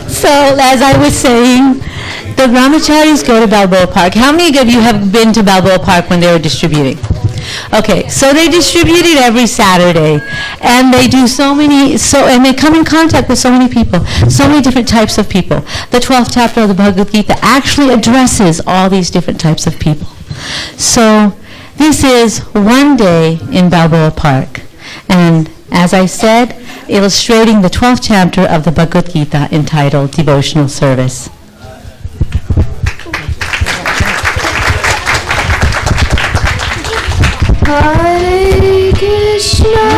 So, as I was saying, the brahmacharis go to Balboa Park. How many of you have been to Balboa Park when they were distributing? Okay, so they distribute it every Saturday, and they do and they come in contact with so many people, so many different types of people. The 12th chapter of the Bhagavad Gita actually addresses all these different types of people. So this is one day in Balboa Park, and as I said, illustrating the 12th chapter of the Bhagavad Gita entitled Devotional Service. Hare Krishna,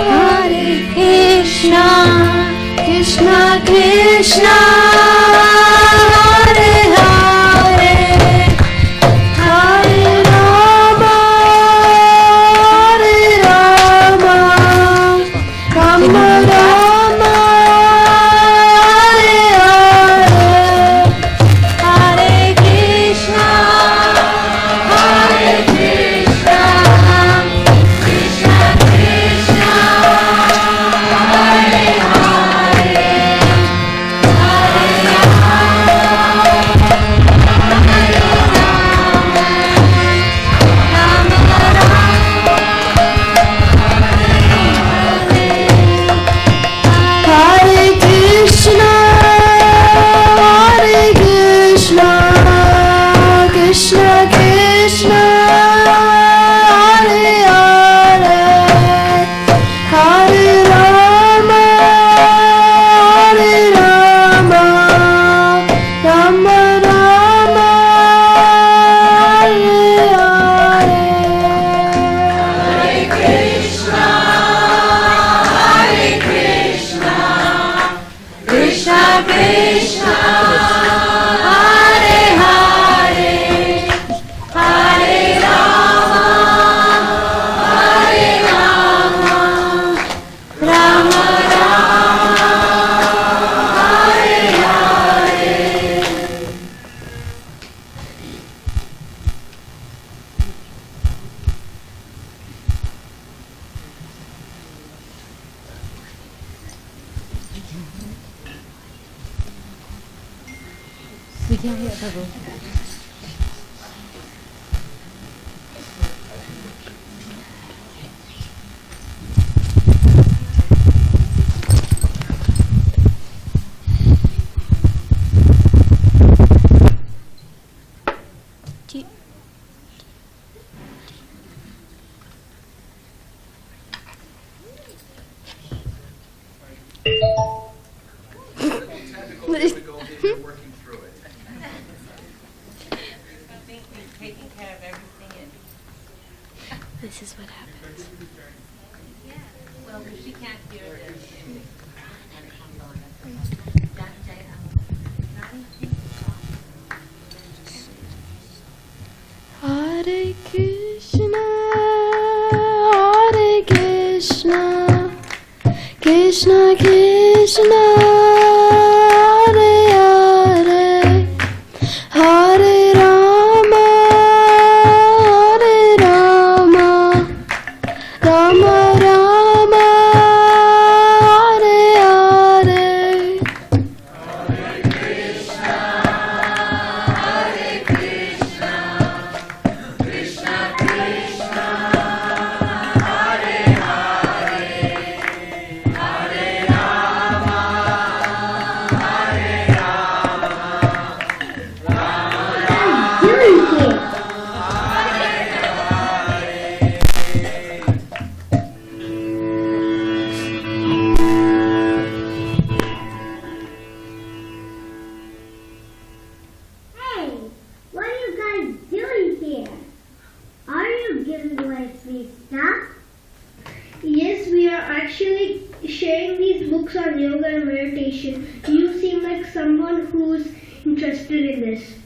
Hare Krishna, Krishna Krishna, Hare Hare, Hare Rama, Hare Rama, Rama Rama, Hare Hare, Hare Krishna, Hare Krishna, Krishna Krishna, Hare Hare, This is what happens. Well, if she can't hear it, Hare Krishna, Hare Krishna, Krishna Krishna, Hare Hare, Hare Rama, Hare Rama, Rama Rama, Hare Hare. Hey, what are you guys doing here? Are you giving away free stuff? Yes, we are actually sharing these books on yoga and meditation. You seem like someone who's interested in this.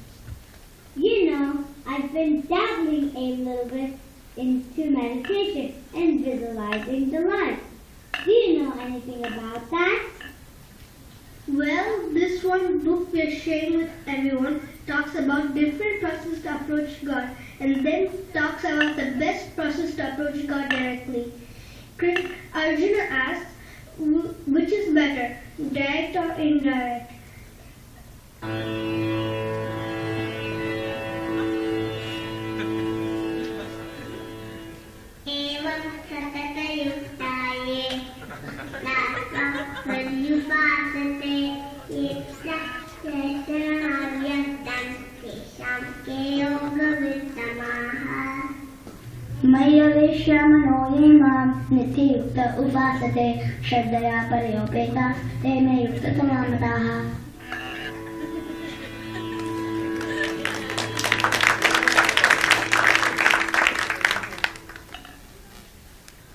You know, I've been dabbling a little bit into meditation and visualizing the light. Do you know anything about that? Well, this one book we are sharing with everyone talks about different processes to approach God and then talks about the best process to approach God directly. Arjuna asked, which is better, direct or indirect? मय्यवेश्यामनो ये मां नित्ययुक्त उपासते श्रद्धया परयोपेता ते मे युक्ततमा मताः.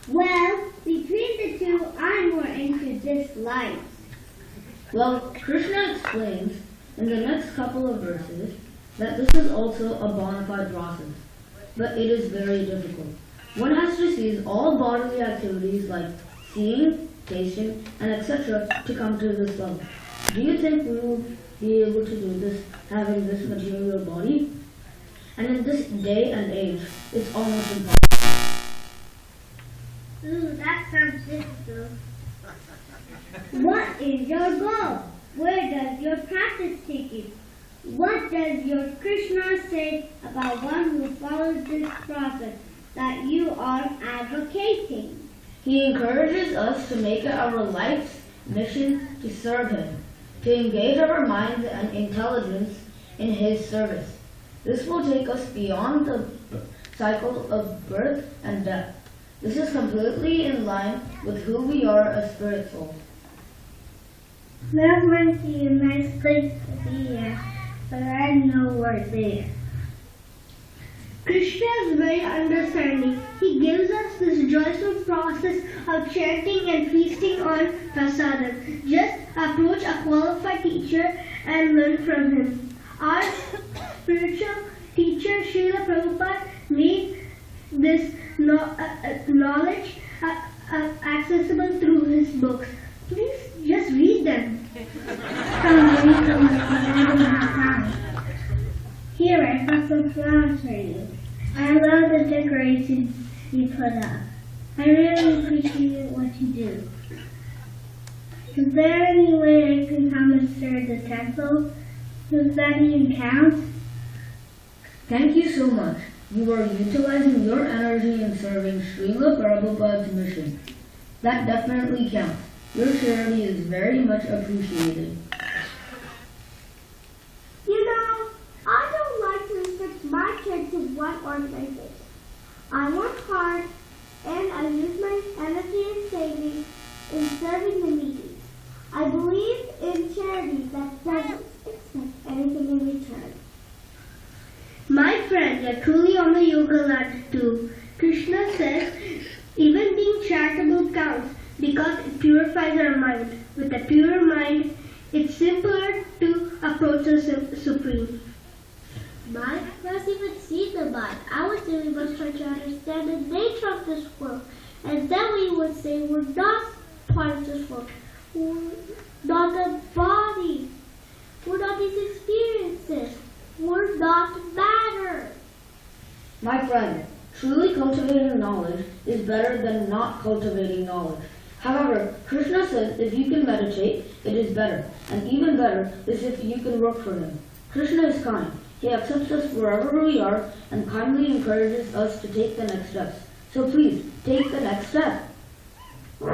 Well, between the two, I'm more into this life. Well, Krishna explains in the next couple of verses that this is also a bona fide process, but it is very difficult. One has to cease all bodily activities like seeing, tasting, and etc. to come to this level. Do you think we will be able to do this having this material body? And in this day and age, it's almost impossible. Ooh, that sounds difficult. What is your goal? Where does your practice take you? What does your Krishna say about one who follows this process that you are advocating? He encourages us to make it our life's mission to serve Him, to engage our minds and intelligence in His service. This will take us beyond the cycle of birth and death. This is completely in line with who we are as spirit souls. That might be a nice place to be at, but I know we're there. Krishna is very understanding. He gives us this joyful process of chanting and feasting on prasadam. Just approach a qualified teacher and learn from him. Our spiritual teacher Srila Prabhupada made this knowledge accessible through his books. Please just read them. Here, I got some flowers for you. I love the decorations you put up. I really appreciate what you do. Is there any way I can come and serve the temple? Does that even count? Thank you so much. You are utilizing your energy in serving Srila Prabhupada's mission. That definitely counts. Your charity is very much appreciated. You know, I don't like to restrict my kids to one organization. I work hard and I use my energy and savings in serving the needy. I believe in charity that doesn't expect anything in return. My friends are truly on the yoga ladder too. Krishna says even being charitable counts because it purifies our mind. With a pure mind, it's simpler to approach the Supreme. But let's even see the mind. Our daily must try to understand the nature of this world. And then we would say we're not part of this world. We're not a body. We're not these experiences. We're not matter. My friend, truly cultivating knowledge is better than not cultivating knowledge. However, Krishna says if you can meditate, it is better. And even better is if you can work for Him. Krishna is kind. He accepts us wherever we are and kindly encourages us to take the next steps. So please, take the next step. Who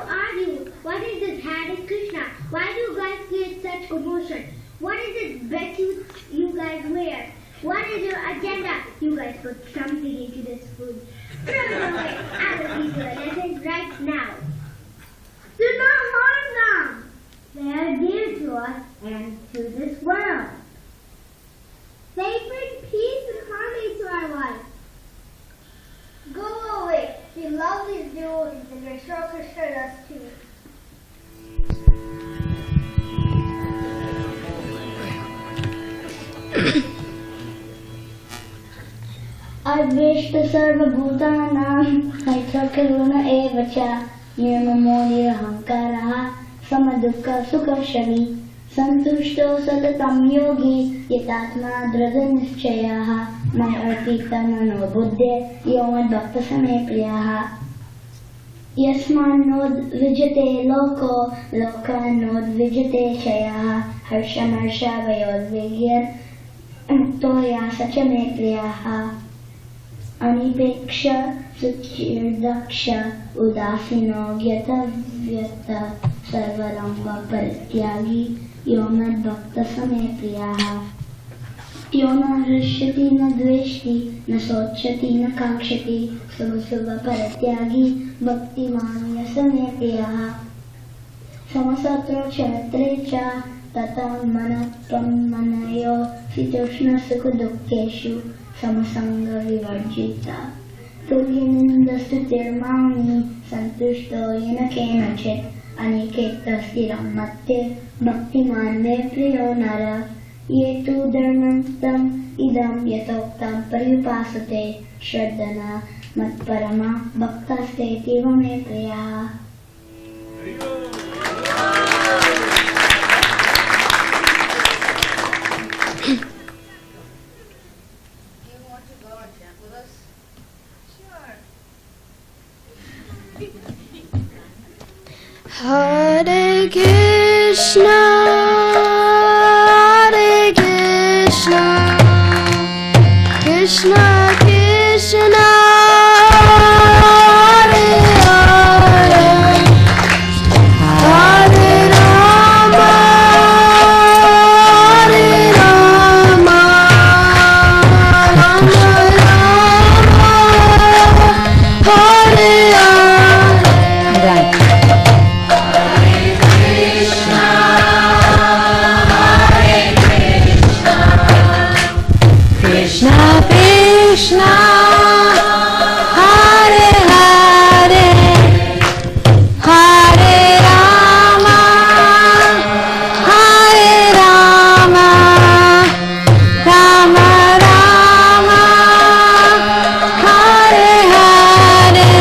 are you? What is this Hare Krishna? Why do you guys create such commotion? What is this bet you guys wear? What is your agenda? You guys put something into this food. Throw it away. I will give you a lesson right now. Do not harm them. They are dear to us and to this world. They bring peace and harmony to our lives. Go away. We love these devotees and we're sure Krishna does too. Advishta sarva bhutanam haitrakaruna evacha nirmamodhi ahankaraha samadukka sukha shami संतुष्टो सततं योगी यतात्मा दृढनिश्चयः मयि अर्पितमनो बुद्धे यो मद्भक्तः प्रियः यस्मान्नोद्विजते लोको लोकान्नोद्विजते क्षयः हर्षमर्षभयोद्विग्यमुक्तो यास च मे प्रियः अनिपेक्ष सुचिर्दक्ष उदासीनो ज्ञतव्यत सर्वरंग परित्यागी यो मद्भक्तः मे प्रियः यो न हृष्यति न द्वेष्टि न शोच्यति न काङ्क्षति शुभ परित्यागी भक्तिमान् यस मे प्रियः समसत्रो क्षत्रे च तथा मनत्वं मनयो शीतोष्ण सुख दुःखेषु समसंग विवर्जिता तुल्यनिन्दस्तुतिर्मामि सन्तुष्टो येन केनचित् अनिकेतः स्थिरं मध्ये भक्तिमान् मे प्रियो नरः ये तु धर्मन्तम् इदं यथोक्तं पर्युपासते श्रद्धना मत्परमा भक्तास्तेतीव मे प्रियः Hare Krishna, Krishna Krishna, Hare Hare, Hare Rama, Hare Rama, Rama Rama, Hare Hare. Krishna Krishna, Hare Hare, Hare Rama, Hare Rama, Rama Rama, Hare Hare,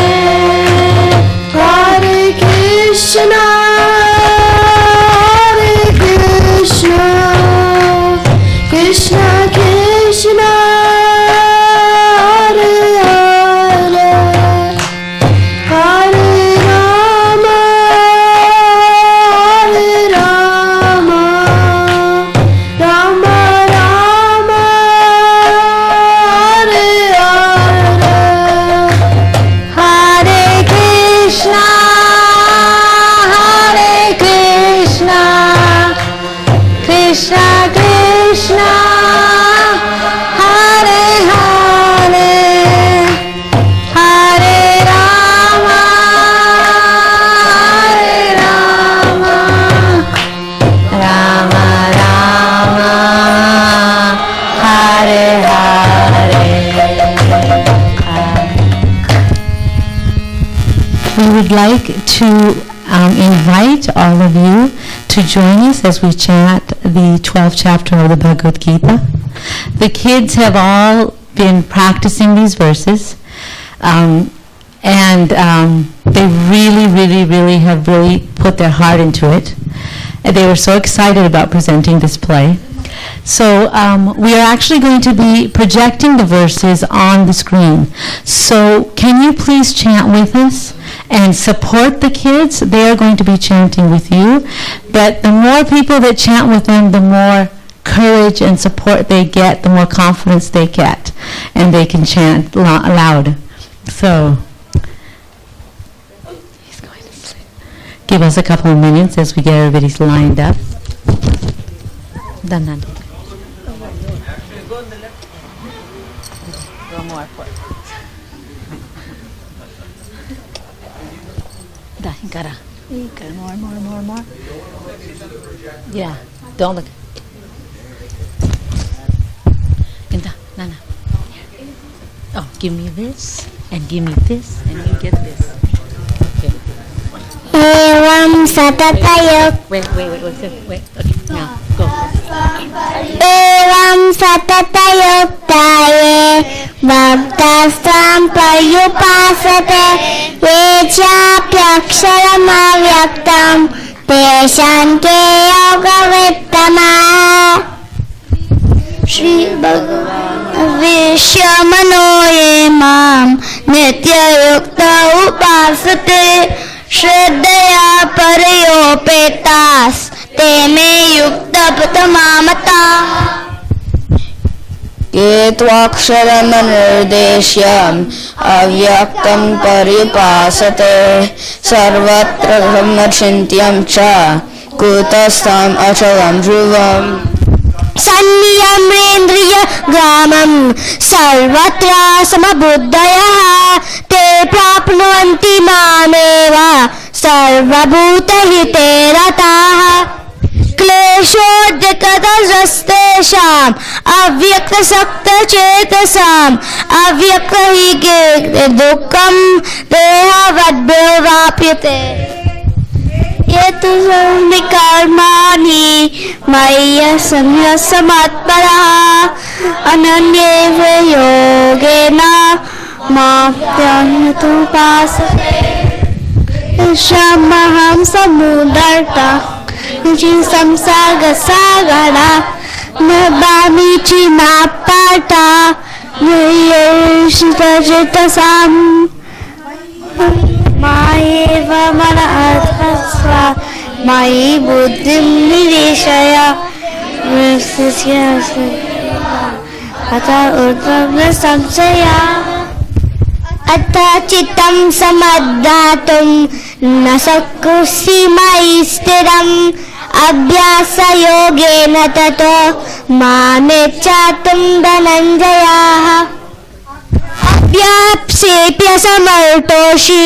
Hare Krishna, Krishna Krishna, Hare Hare, Hare Rama, Hare Rama, Rama Rama, Hare Hare. Hare Krishna, Hare Krishna, Krishna Krishna, Hare Hare, Hare Rama, Hare Rama, Rama Rama, Hare Hare. We would like to invite all of you to join us as we chant the 12th chapter of the Bhagavad Gita. The kids have all been practicing these verses, and they really have put their heart into it. And they were so excited about presenting this play. So we are actually going to be projecting the verses on the screen. So can you please chant with us and support the kids? They are going to be chanting with you. But the more people that chant with them, the more courage and support they get, the more confidence they get, and they can chant loud. So he's going to sleep. Give us a couple of minutes as we get everybody lined up. Done. One more. More. Yeah, don't look. Nana. Oh, give me this, and give me this, and you get this. Okay. Evam satatayok. Wait. Okay, now, go. Evam satatayoktaye bhaktastam paryupasate ye chapyaksharam avyaktam teshan ke yogavet विश्वमनो ये मां नित्ययुक्त उपासते श्रद्धया परयोपेतास् ते मे युक्तपतमामताः ये त्वाक्षरमनिर्देश्यम् अव्यक्तं पर्युपासते सर्वत्र ब्रह्मचिन्त्यं च कुतस्थम् अचलं ध्रुवम् संयमेन्द्रिय ग्रामं सर्वत्र समबुद्धयः ते प्राप्नुवन्ति मामेव सर्वभूतहिते रताः क्लेशोद्यतस्तेषाम् अव्यक्तसक्तचेतसाम् अव्यक्तहि दुःखं देहवद्भिर्वाप्यते ये तु कर्माणि मय्य सन्न्यस्तमत्परः अनन्येव योगेन मां शमहं समुदर्तः संसारसागरा नबामि चिनापाता नयेषितचितसाम् मायेव मन अर्थस्व मयि बुद्धिं निवेशय अत ऊर्ध्वं संशया अथ चित्तं समद्दातुं न शक्नोषि मयि स्थिरम् अभ्यासयोगेन ततो मामेच्छातुं धनञ्जयः अभ्याप्सेऽप्यसमर्थोषि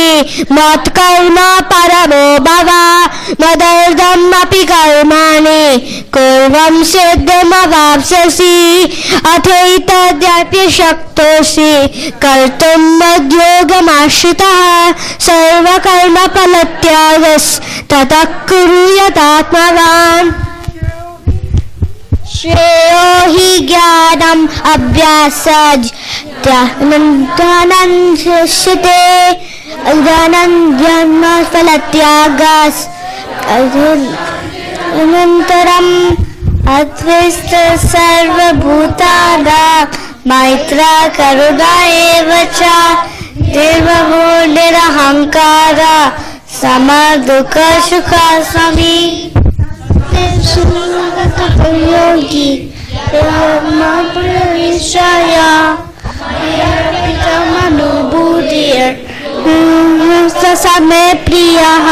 मत्कर्म परमो भव मदर्थमपि कर्माणि कुर्वं सिद्धिमवाप्स्यसि अथैतद्यपि शक्तोषि कर्तुं मद्योगमाश्रितः सर्वकर्मफलत्यागस्ततः कुरु यथात्मवान् श्रेयो हि ज्ञानम् अभ्यासाज् धनञ्जयते धनञ्जयफलत्यागास् अनन्तरम् अद्वेष्ट सर्वभूतानां मैत्रा करुणा एव च निर्ममो निरहङ्कार समदुःखसुखसमी योगी मे प्रियः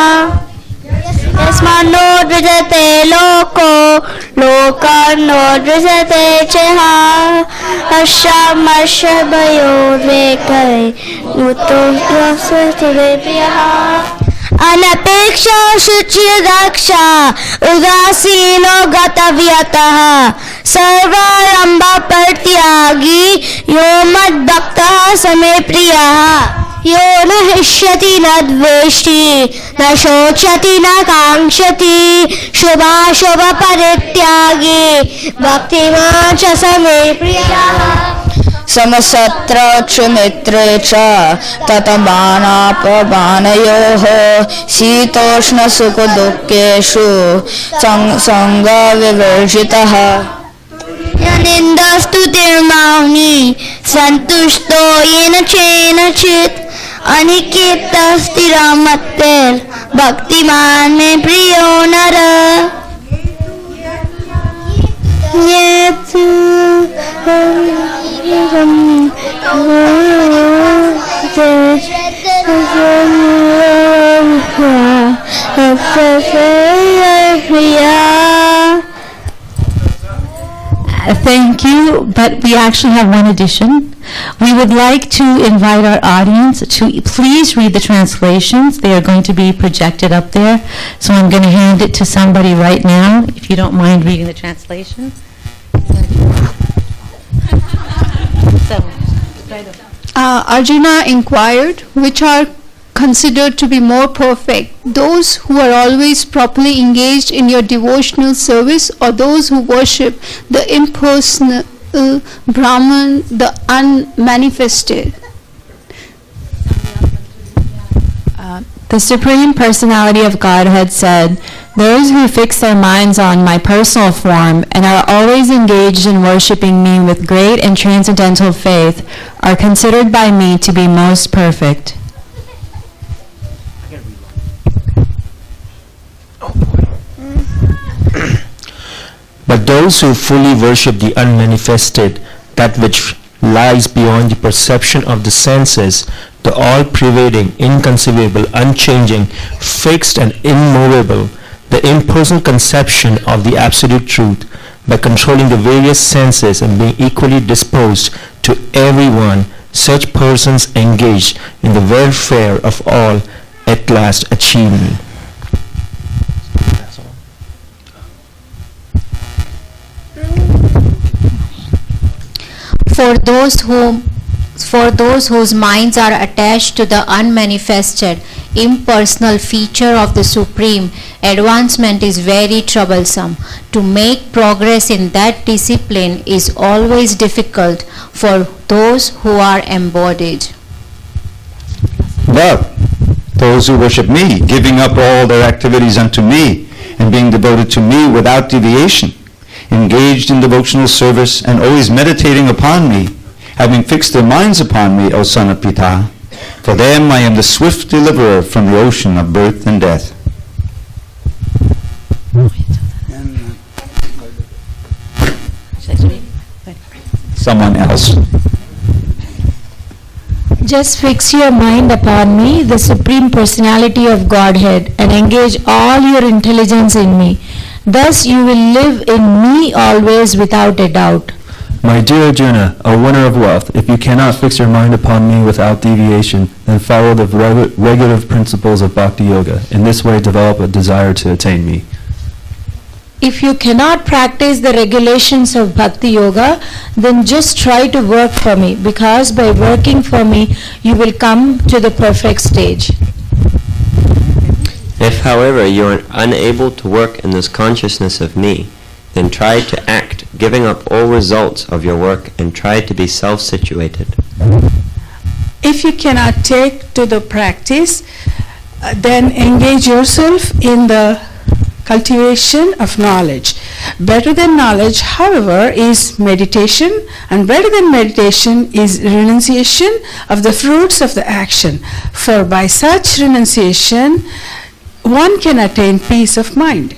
यस्मान्नो दृजते लोको लोकान्नो दृजते चः हर्षमर्षभयोर्वेकै मुतोऽस्ते प्रियः अनपेक्षा शुचिर्दक्षा उदासीनो गतव्यतः सर्वारम्भ परित्यागी यो मद्भक्तः स मे प्रियः यो न हृष्यति न द्वेष्टि न शोचति न काङ्क्षति शुभाशुभ परित्यागी भक्तिमान् च स मे प्रियः समसत्र च मित्रे च ततमानापमानयोः शीतोष्णसुखदुःखेषु सङ्गविवर्जितः निन्दस्तुतिर्मौनी सन्तुष्टो येन चेनचित् अनिकेतस्थिरमत्तेर्भक्तिमान् मे प्रियो नर Thank you, but we actually have one addition. We would like to invite our audience to please read the translations. They are going to be projected up there. So I'm going to hand it to somebody right now, if you don't mind reading the translation. Arjuna inquired, which are considered to be more perfect, those who are always properly engaged in your devotional service, or those who worship the impersonal Brahman, the unmanifested? The Supreme Personality of Godhead said, Those who fix their minds on my personal form and are always engaged in worshiping me with great and transcendental faith are considered by me to be most perfect. But those who fully worship the unmanifested, that which lies beyond the perception of the senses, the all-pervading, inconceivable, unchanging, fixed and immovable, the impersonal conception of the absolute truth, by controlling the various senses and being equally disposed to everyone, such persons engaged in the welfare of all at last achieve me. For those whose minds are attached to the unmanifested, impersonal feature of the Supreme, advancement is very troublesome. To make progress in that discipline is always difficult for those who are embodied. But those who worship me, giving up all their activities unto me, and being devoted to me without deviation, engaged in devotional service and always meditating upon me, having fixed their minds upon me, O Son of Pita, for them I am the swift deliverer from the ocean of birth and death. Someone else. Just fix your mind upon me, the Supreme Personality of Godhead, and engage all your intelligence in me. Thus you will live in me always without a doubt. My dear Arjuna, a winner of wealth, if you cannot fix your mind upon me without deviation, then follow the regulative principles of Bhakti Yoga. In this way develop a desire to attain me. If you cannot practice the regulations of Bhakti Yoga, then just try to work for me, because by working for me, you will come to the perfect stage. If, however, you are unable to work in this consciousness of me, then try to act, giving up all results of your work, and try to be self-situated. If you cannot take to the practice, then engage yourself in the cultivation of knowledge. Better than knowledge, however, is meditation, and better than meditation is renunciation of the fruits of the action. For by such renunciation, one can attain peace of mind.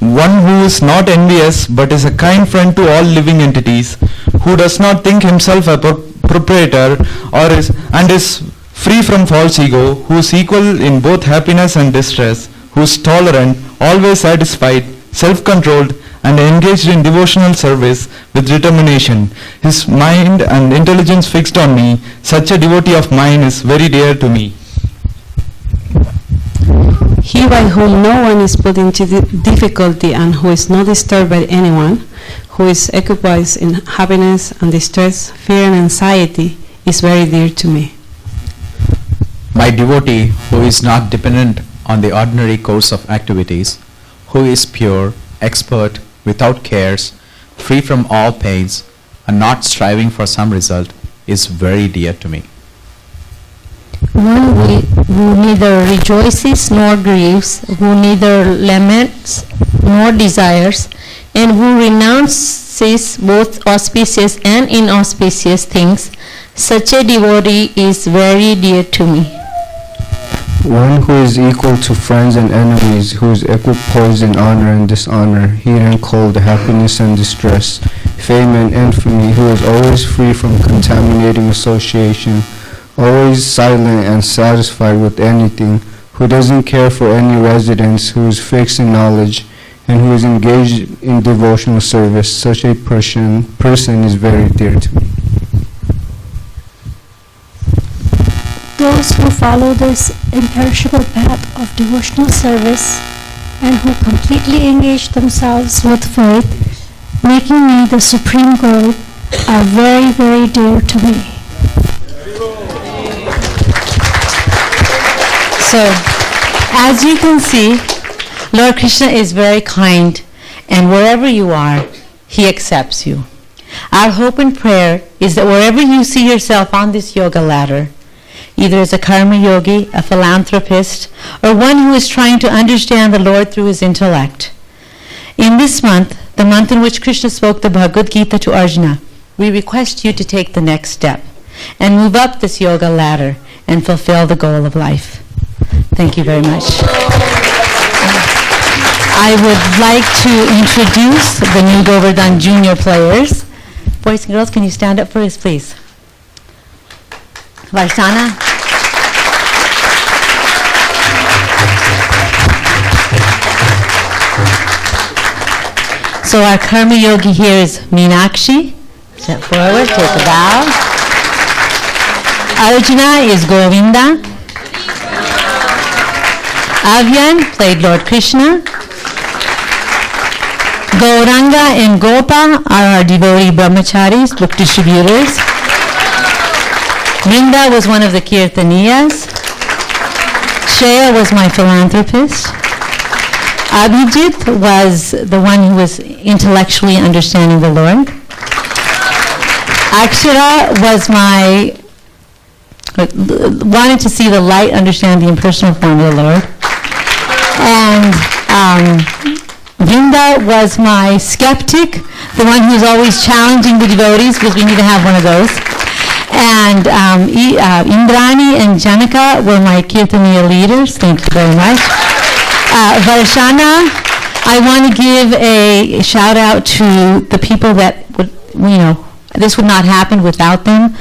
One who is not envious but is a kind friend to all living entities, who does not think himself a proprietor and is free from false ego, who is equal in both happiness and distress, who is tolerant, always satisfied, self-controlled, and engaged in devotional service with determination, his mind and intelligence fixed on me, such a devotee of mine is very dear to me. He by whom no one is put into difficulty and who is not disturbed by anyone, who is occupied in happiness and distress, fear and anxiety, is very dear to me. My devotee who is not dependent on the ordinary course of activities, who is pure, expert, without cares, free from all pains, and not striving for some result, is very dear to me. One who neither rejoices nor grieves, who neither laments nor desires, and who renounces both auspicious and inauspicious things, such a devotee is very dear to me. One who is equal to friends and enemies, who is equipoised in honor and dishonor, heat and cold, happiness and distress, fame and infamy, who is always free from contaminating association, always silent and satisfied with anything, who doesn't care for any residence, who is fixed in knowledge, and who is engaged in devotional service, such a person is very dear to me. Those who follow this imperishable path of devotional service and who completely engage themselves with faith, making me the supreme goal, are very, very dear to me. So, as you can see, Lord Krishna is very kind, and wherever you are, He accepts you. Our hope and prayer is that wherever you see yourself on this yoga ladder, either as a karma yogi, a philanthropist, or one who is trying to understand the Lord through his intellect. In this month, the month in which Krishna spoke the Bhagavad Gita to Arjuna, we request you to take the next step and move up this yoga ladder and fulfill the goal of life. Thank you very much. I would like to introduce the new Govardhan Junior players. Boys and girls, can you stand up for us, please? Varsana. So our karma yogi here is Meenakshi. Step forward, take a bow. Arjuna is Govinda. Avyan played Lord Krishna. Gauranga and Gopa are our devotee brahmacharis, book distributors. Vrinda was one of the kirtaniyas. Shreya was my philanthropist. Abhijit was the one who was intellectually understanding the Lord. Akshara was wanted to see the light, understand the impersonal form of the Lord. And Vrinda was my skeptic, the one who's always challenging the devotees, because we need to have one of those. And Indrani and Janaka were my Kirtaniya leaders. Thank you very much. Varshana, I want to give a shout out to the people that would, this would not happen without them.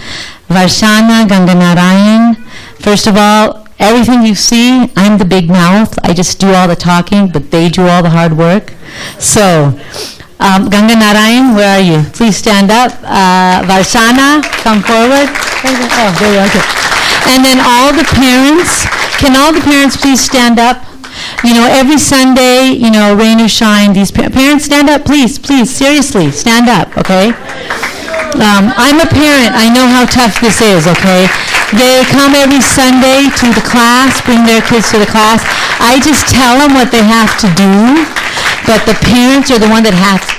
Varshana, Ganganarayan. First of all, everything you see, I'm the big mouth. I just do all the talking, but they do all the hard work. So, Ganganarayan, where are you? Please stand up. Varshana, come forward. Oh, there you are. Okay. And then all the parents, can all the parents please stand up? Every Sunday, rain or shine, these parents stand up, please, seriously, stand up, okay? I'm a parent. I know how tough this is, okay? They come every Sunday to the class, bring their kids to the class. I just tell them what they have to do, but the parents are the ones that have to,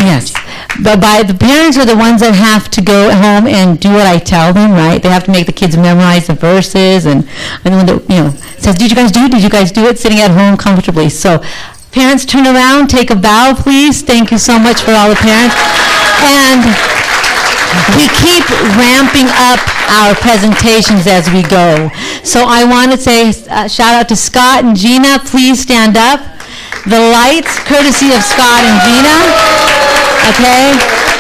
yes. But the parents are the ones that have to go home and do what I tell them, right? They have to make the kids memorize the verses, and when says, "Did you guys do it? Did you guys do it?" Sitting at home comfortably. So, parents, turn around, take a bow, please. Thank you so much for all the parents. And we keep ramping up our presentations as we go. So I want to say shout out to Scott and Gina. Please stand up. The lights, courtesy of Scott and Gina. Okay?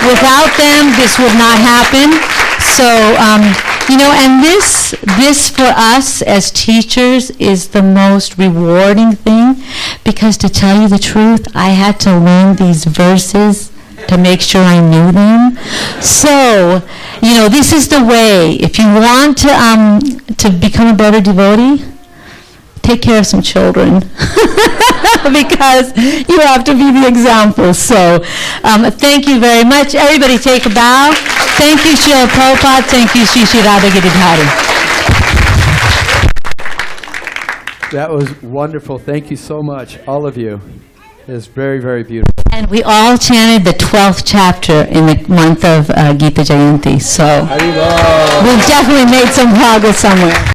Without them, this would not happen. So, and this for us as teachers is the most rewarding thing, because to tell you the truth, I had to learn these verses to make sure I knew them. So, this is the way. If you want to become a better devotee, take care of some children, because you have to be the example. So, thank you very much. Everybody take a bow. Thank you, Srila Prabhupada. Thank you, Shri Shri Radha Giridhari. That was wonderful. Thank you so much, all of you. It was very, very beautiful. And we all chanted the 12th chapter in the month of Gita Jayanti. So we've definitely made some progress somewhere.